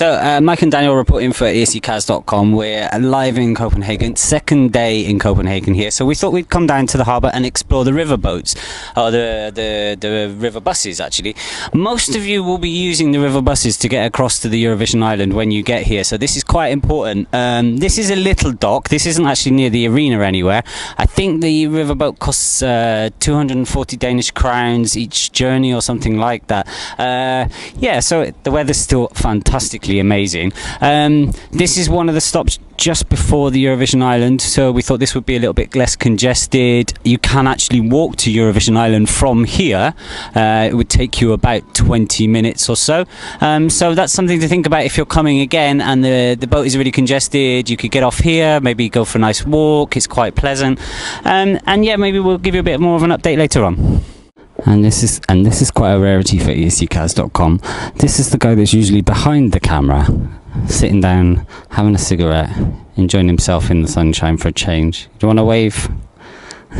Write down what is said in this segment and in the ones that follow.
So, Mike and Daniel reporting for ESCKAZ.com. We're live in Copenhagen, second day in Copenhagen here. So we thought we'd come down to the harbour and explore the river boats, or the river buses actually. Most of you will be using the river buses to get across to the Eurovision island when you get here. So this is quite important. This is a little dock. This isn't actually near the arena anywhere. I think the river boat costs 240 Danish crowns each journey or something like that. Yeah, so the weather's still fantastically amazing. This is one of the stops just before the Eurovision Island, so we thought this would be a little bit less congested. You can actually walk to Eurovision Island from here. It would take you about 20 minutes or so. So that's something to think about if you're coming again and the boat is really congested. You could get off here, maybe go for a nice walk. It's quite pleasant. And yeah, maybe we'll give you a bit more of an update later on. And this is quite a rarity for ESCKAZ.com. This is the guy that's usually behind the camera, sitting down, having a cigarette, enjoying himself in the sunshine for a change. Do you want to wave?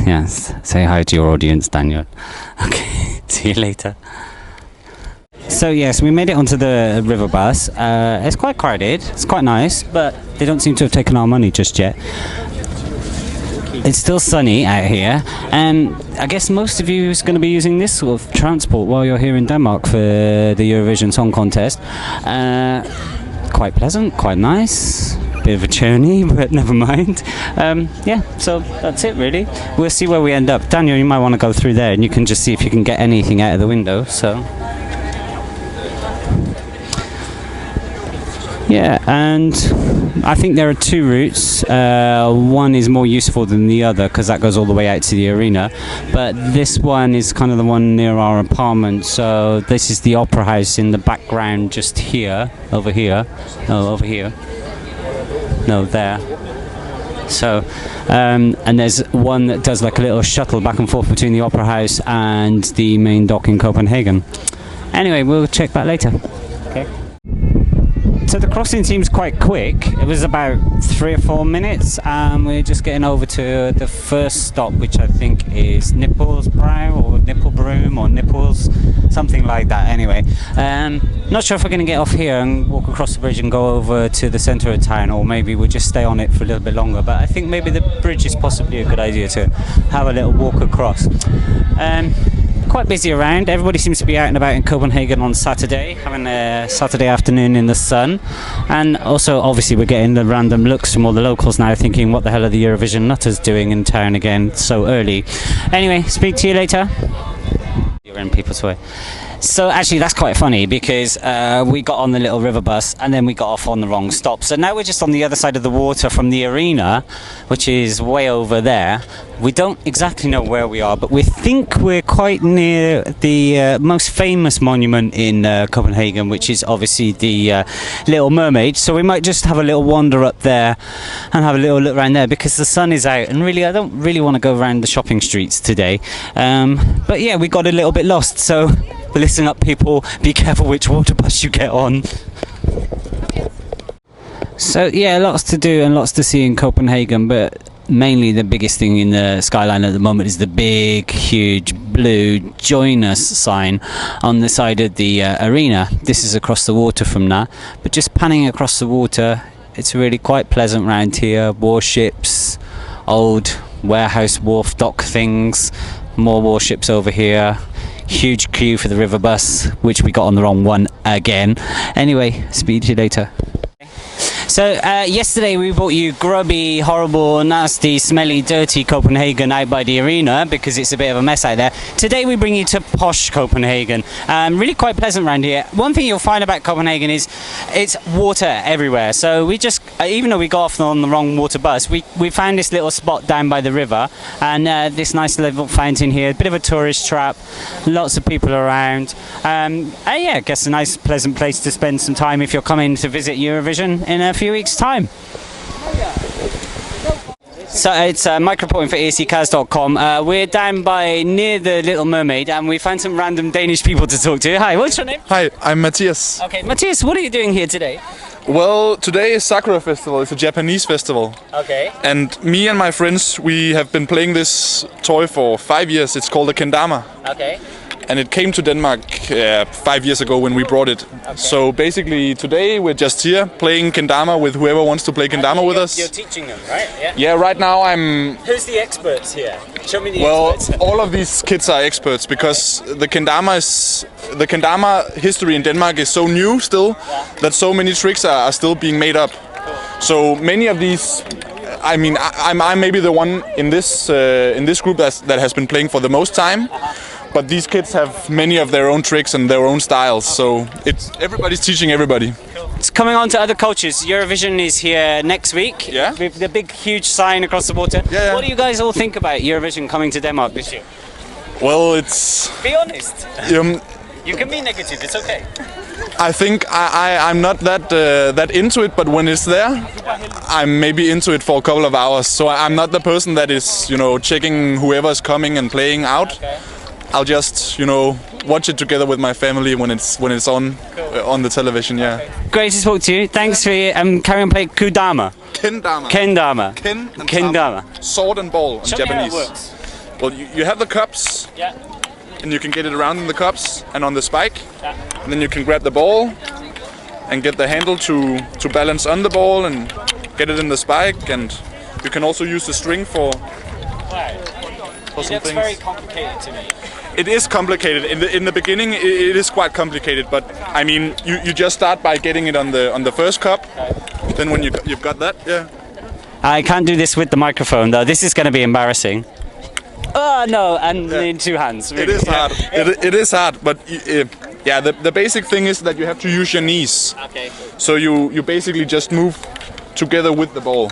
Yes. Say hi to your audience, Daniel. Okay. See you later. So yes, we made it onto the river bus. It's quite crowded. It's quite nice, but they don't seem to have taken our money just yet. It's still sunny out here, and I guess most of you is going to be using this sort of transport while you're here in Denmark for the Eurovision Song Contest. Quite pleasant, quite nice, bit of a journey, but never mind. Yeah, so that's it really. We'll see where we end up. Daniel, you might want to go through there and you can just see if you can get anything out of the window. So yeah, and I think there are two routes. One is more useful than the other because that goes all the way out to the arena, but this one is kind of the one near our apartment. So this is the opera house in the background just here, over here, no, there. So and there's one that does like a little shuttle back and forth between the opera house and the main dock in Copenhagen. Anyway, we'll check back later. Okay. So the crossing seems quite quick. It was about 3 or 4 minutes. We're just getting over to the first stop, which I think is Nippelsbrow or Nippelbroom or Nipples, something like that. Anyway, not sure if we're going to get off here and walk across the bridge and go over to the centre of town, or maybe we'll just stay on it for a little bit longer. But I think maybe the bridge is possibly a good idea to have a little walk across. Quite busy around. Everybody seems to be out and about in Copenhagen on Saturday, having a Saturday afternoon in the sun. And also, obviously, we're getting the random looks from all the locals now, thinking, what the hell are the Eurovision nutters doing in town again so early? Anyway, speak to you later. You're in People's Way. So actually that's quite funny because we got on the little river bus and then we got off on the wrong stop. So now we're just on the other side of the water from the arena, which is way over there. We don't exactly know where we are, but we think we're quite near the most famous monument in Copenhagen, which is obviously the Little Mermaid. So we might just have a little wander up there and have a little look around there because the sun is out, and really I don't really want to go around the shopping streets today. But yeah, we got a little bit lost, so listen up people, be careful which water bus you get on. So yeah, lots to do and lots to see in Copenhagen, but mainly the biggest thing in the skyline at the moment is the big, huge blue "Join Us" sign on the side of the arena. This is across the water from that, but just panning across the water, it's really quite pleasant round here. Warships, old warehouse wharf dock things, more warships over here. Huge queue for the river bus, which we got on the wrong one again. Anyway, speak to you later. So yesterday we brought you grubby, horrible, nasty, smelly, dirty Copenhagen out by the arena because it's a bit of a mess out there. Today we bring you to posh Copenhagen. Really quite pleasant around here. One thing you'll find about Copenhagen is it's water everywhere. So we just, even though we got off on the wrong water bus, we found this little spot down by the river and this nice little fountain here. A bit of a tourist trap, lots of people around. Yeah, I guess a nice pleasant place to spend some time if you're coming to visit Eurovision in a few weeks' time. So it's Mike reporting for ESCKAZ.com. We're down by near the Little Mermaid and we found some random Danish people to talk to. Hi, what's your name? Hi, I'm Matthias. Okay, Matthias, what are you doing here today? Well, today is Sakura Festival. It's a Japanese festival. Okay. And me and my friends, we have been playing this toy for 5 years. It's called a kendama. Okay. and it came to Denmark 5 years ago when we brought it. Okay. So basically today we're just here playing kendama with whoever wants to play kendama with us. You're teaching them, right? Yeah. Yeah, right now I'm... Who's the experts here? Show me the experts. Well, all of these kids are experts because the kendama history in Denmark is so new still that so many tricks are still being made up. So many of these... I mean, I'm maybe the one in this group that has been playing for the most time, but these kids have many of their own tricks and their own styles. So everybody's teaching everybody. It's coming on to other cultures. Eurovision is here next week. Yeah. With the big, huge sign across the water. Yeah. What do you guys all think about Eurovision coming to Denmark this year? Well, it's... Be honest. You can be negative. It's okay. I think I'm not that into it, but when it's there, I'm maybe into it for a couple of hours. So I'm not the person that is, checking whoever's coming and playing out. Okay. I'll just, watch it together with my family when it's on on the television. Yeah. Okay. Great to talk to you. Thanks for carry on playing Kudama. Kendama. Kendama. Kendama. Sword and ball in Show Japanese. Me how it works. Well, you have the cups. Yeah. And you can get it around in the cups and on the spike. Yeah. And then you can grab the ball and get the handle to balance on the ball and get it in the spike. And you can also use the string for some things. Very complicated to me. It is complicated. In the beginning, it is quite complicated. But I mean, you just start by getting it on the first cup. Okay. Then when you've got that, yeah. I can't do this with the microphone though. This is going to be embarrassing. Oh no, and in two hands. Really. It is hard. It is hard, but the basic thing is that you have to use your knees. Okay. So you basically just move together with the ball,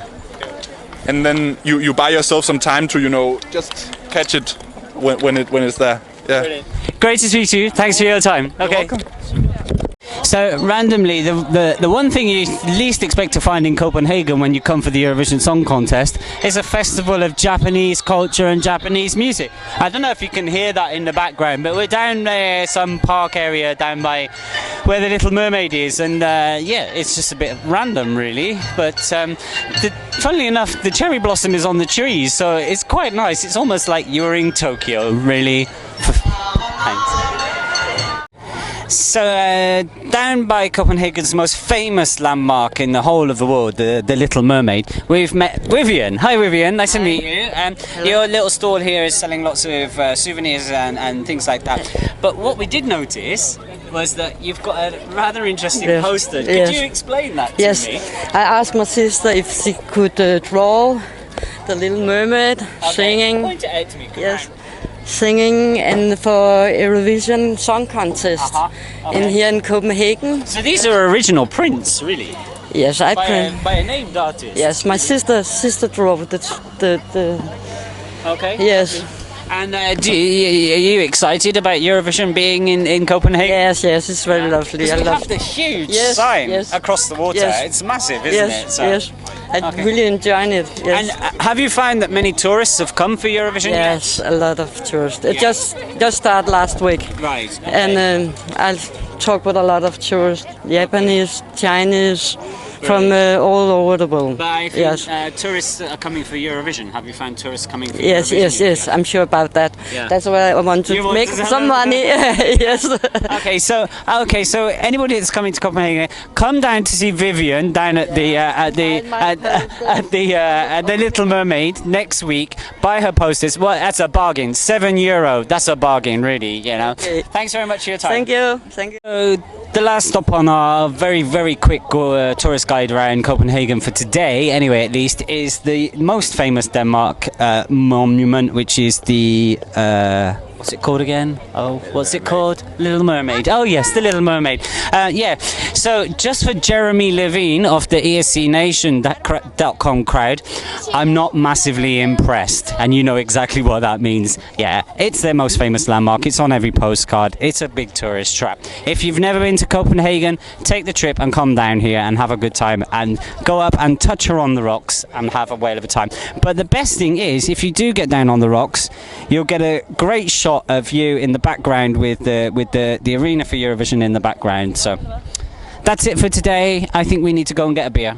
and then you buy yourself some time to just catch it when it's there. Yeah. Brilliant. Great to speak to you. Thanks for your time. Okay. You're welcome. So randomly, the one thing you least expect to find in Copenhagen when you come for the Eurovision Song Contest is a festival of Japanese culture and Japanese music. I don't know if you can hear that in the background, but we're down there, some park area down by where the Little Mermaid is, and it's just a bit random really. But funnily enough, the cherry blossom is on the trees, so it's quite nice. It's almost like you're in Tokyo, really. Thanks. So down by Copenhagen's most famous landmark in the whole of the world, the Little Mermaid, we've met Vivian. Hi Vivian, nice to meet you. Your little stall here is selling lots of souvenirs and things like that. But what we did notice was that you've got a rather interesting poster. Could you explain that to me? I asked my sister if she could draw the Little Mermaid singing. Point it out to me. Singing and for Eurovision Song Contest here in Copenhagen. So these are original prints, really? Yes, I print. By a named artist? Yes, my sister drew the Okay. Yes. And are you excited about Eurovision being in Copenhagen? Yes, it's very lovely. I love the huge sign across the water. It's massive, isn't it? So. Yes. I'm really enjoying it. Yes. And have you found that many tourists have come for Eurovision? Yes, a lot of tourists. It just started last week. Right. Okay. And I talked with a lot of tourists, Japanese, Chinese, from all over the world. But I think tourists are coming for Eurovision. Have you found tourists coming for Eurovision? Yes. I'm sure about that. Yeah. That's why I want to make some money. Yes. Okay, so anybody that's coming to Copenhagen, come down to see Vivian down at the Little Mermaid next week. Buy her posters. Well, that's a bargain. €7. That's a bargain, really. Okay. Thanks very much for your time. Thank you. The last stop on our very, very quick tourist guide around Copenhagen for today, anyway, at least, is the most famous Denmark monument, which is the what's it called again? Oh, what's it called? Little Mermaid. Oh yes, the Little Mermaid. So just for Jeremy Levine of the ESCKAZ.com crowd, I'm not massively impressed, and you know exactly what that means. Yeah, it's their most famous landmark. It's on every postcard. It's a big tourist trap. If you've never been to Copenhagen, take the trip and come down here and have a good time, and go up and touch her on the rocks and have a whale of a time. But the best thing is, if you do get down on the rocks, you'll get a great shot of you in the background with the arena for Eurovision in the background. So that's it for today. I think we need to go and get a beer.